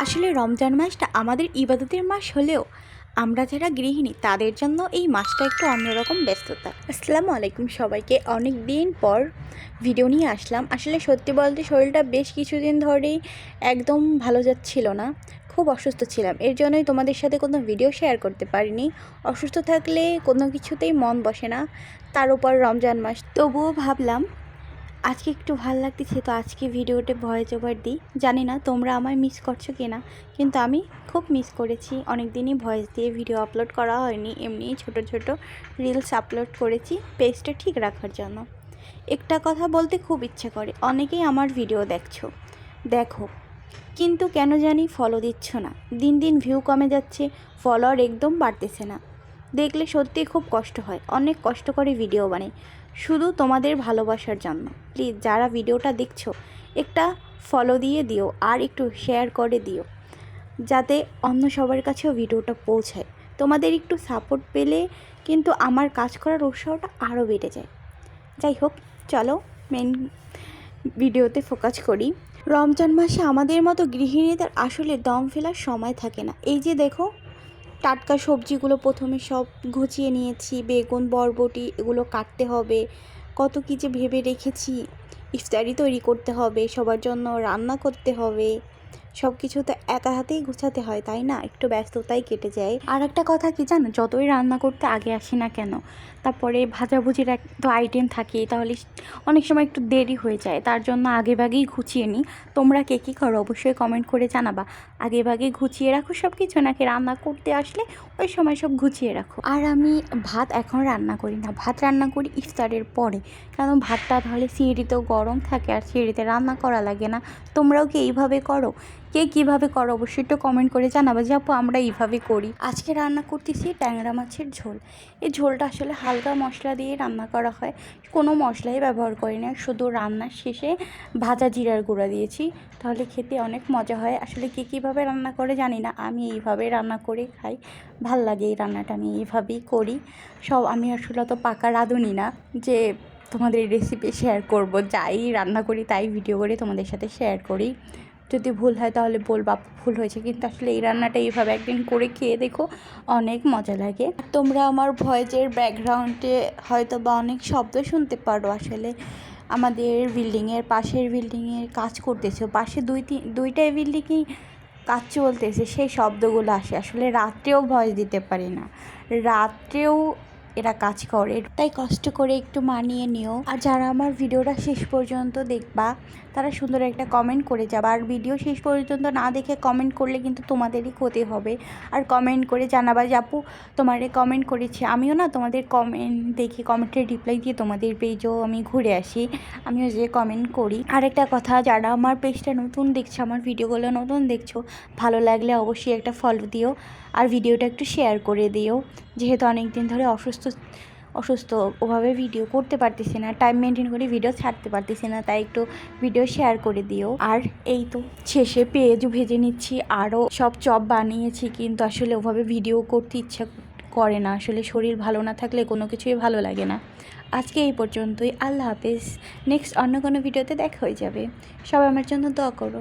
আসলে রমজান মাসটা আমাদের ইবাদতের মাস হলেও আমরা যারা গৃহিণী তাদের জন্য এই মাসটা একটু অন্যরকম ব্যস্ততা। আসসালামু আলাইকুম সবাইকে, অনেক দিন পর ভিডিও নিয়ে আসলাম। আসলে সত্যি বলতে শরীরটা বেশ কিছুদিন ধরেই একদম ভালো যাচ্ছিল না, খুব অসুস্থ ছিলাম। এর জন্যই তোমাদের সাথে কোনো ভিডিও শেয়ার করতে পারিনি। অসুস্থ থাকলে কোনো কিছুতেই মন বসে না, তার উপর রমজান মাস। তবুও ভাবলাম আজকে একটু ভালো লাগতেছে, তো আজকে ভিডিওতে ভয়েস ওভার দিই। জানি না তোমরা আমায় মিস করছো কি না, কিন্তু আমি খুব মিস করেছি। অনেক দিনই ভয়েস দিয়ে ভিডিও আপলোড করা হয়নি, এমনিই ছোট ছোট রিলস আপলোড করেছি পেজটা ঠিক রাখার জন্য। একটা কথা বলতে খুব ইচ্ছে করে, অনেকেই আমার ভিডিও দেখো, কিন্তু কেন জানি ফলো দিচ্ছ না। দিন দিন ভিউ কমে যাচ্ছে, ফলোয়ার একদম বাড়তেছে না। দেখলে সত্যিই খুব কষ্ট হয়। অনেক কষ্ট করে ভিডিও বানাই শুধু তোমাদের ভালোবাসার জন্য। প্লিজ যারা ভিডিওটা দেখছো একটা ফলো দিয়ে দিও আর একটু শেয়ার করে দিও, যাতে অন্য সবার কাছেও ভিডিওটা পৌঁছায়। তোমাদের একটু সাপোর্ট পেলে কিন্তু আমার কাজ করার উৎসাহটা আরও বেড়ে যায়। যাই হোক, চলো মেন ভিডিওতে ফোকাস করি। রমজান মাসে আমাদের মতো গৃহিণীদের আসলে দম ফেলার সময় থাকে না। এই যে দেখো, টাটকা সবজিগুলো প্রথমে সব গুছিয়ে নিয়েছি, বেগুন বরবটি এগুলো কাটতে হবে, কত কী যে ভেবে রেখেছি। ইফতারি তৈরি করতে হবে, সবার জন্য রান্না করতে হবে, সব কিছু তো একা হাতেই গুছাতে হয়, তাই না? একটু ব্যস্ততাই কেটে যায়। আর একটা কথা কি জানো, যতই রান্না করতে আগে আসি না কেন, তারপরে ভাজাভুজির এক তো আইটেম থাকে, তাহলে অনেক সময় একটু দেরি হয়ে যায়। তার জন্য আগেভাগেই গুছিয়ে নিই। তোমরা কে কী করো অবশ্যই কমেন্ট করে জানাবা। আগেভাগে গুছিয়ে রাখো সব কিছু, নাকি রান্না করতে আসলে ওই সময় সব গুছিয়ে রাখো? আর আমি ভাত এখন রান্না করি না, ভাত রান্না করি ইফতারের পরে, কারণ ভাতটা তাহলে সিঁড়িতেও গরম থাকে আর সিঁড়িতে রান্না করা লাগে না। তোমরাও কি এইভাবে করো? কে কীভাবে করো অবশ্যই একটু কমেন্ট করে জানাবে যে আপু আমরা এইভাবে করি। আজকে রান্না করতেছি ট্যাংরা মাছের ঝোল। এই ঝোলটা আসলে হালকা মশলা দিয়ে রান্না করা হয়, কোনো মশলাই ব্যবহার করি না, শুধু রান্নার শেষে ভাজা জিরার গুঁড়া দিয়েছি, তাহলে খেতে অনেক মজা হয়। আসলে কে কীভাবে রান্না করে জানি না, আমি এইভাবে রান্না করে খাই, ভাল লাগে এই রান্নাটা, আমি এইভাবেই করি। আমি আসলে তো পাকা রাঁধুনি না যে তোমাদের রেসিপি শেয়ার করব। যাই রান্না করি তাই ভিডিও করে তোমাদের সাথে শেয়ার করি। যদি ভুল হয় তাহলে বলবা ভুল হয়েছে, কিন্তু আসলে এই রান্নাটা এইভাবে একদিন করে খেয়ে দেখো, অনেক মজা লাগে। তোমরা আমার ভয়েসের ব্যাকগ্রাউন্ডে হয়তো বা অনেক শব্দ শুনতে পারো। আসলে আমাদের বিল্ডিংয়ের পাশের বিল্ডিংয়ের কাজ করতেছে, পাশে দুইটাই বিল্ডিংয়েই কাজ চলতেছে, সেই শব্দগুলো আসে। আসলে রাত্রেও ভয়েস দিতে পারি না, রাত্রেও এরা কাজ করে, তাই কষ্ট করে একটু মানিয়ে নিও। আর যারা আমার ভিডিওটা শেষ পর্যন্ত দেখবা তারা সুন্দর একটা কমেন্ট করে যাবা। আর ভিডিও শেষ পর্যন্ত না দেখে কমেন্ট করলে কিন্তু তোমাদেরই ক্ষতি হবে। আর কমেন্ট করে জানাবা যে আপু তোমারে কমেন্ট করেছি, আমিও না তোমাদের কমেন্ট দেখি, কমেন্টের রিপ্লাই দিয়ে তোমাদের পেজও আমি ঘুরে আসি, আমিও যে কমেন্ট করি। আর একটা কথা, যারা আমার পেজটা নতুন দেখছো, আমার ভিডিওগুলো নতুন দেখছো, ভালো লাগলে অবশ্যই একটা ফলো দিও আর ভিডিওটা একটু শেয়ার করে দিও। যেহেতু অনেক দিন ধরে অসুস্থ ওভাবে ভিডিও করতে পারতেছি না, টাইম মেনটেন করে ভিডিও ছাড়তে পারতেছি না, তাই একটু ভিডিও শেয়ার করে দিও। আর এই তো শেষে পেঁয়াজও ভেজে নিচ্ছি, আরও সব চপ বানিয়েছি, কিন্তু আসলে ওভাবে ভিডিও করতে ইচ্ছা করে না। আসলে শরীর ভালো না থাকলে কোনো কিছুই ভালো লাগে না। আজকে এই পর্যন্তই, আল্লাহ হাফেজ। নেক্সট অন্য কোনো ভিডিওতে দেখা হয়ে যাবে। সবাই আমার জন্য দোয়া করো।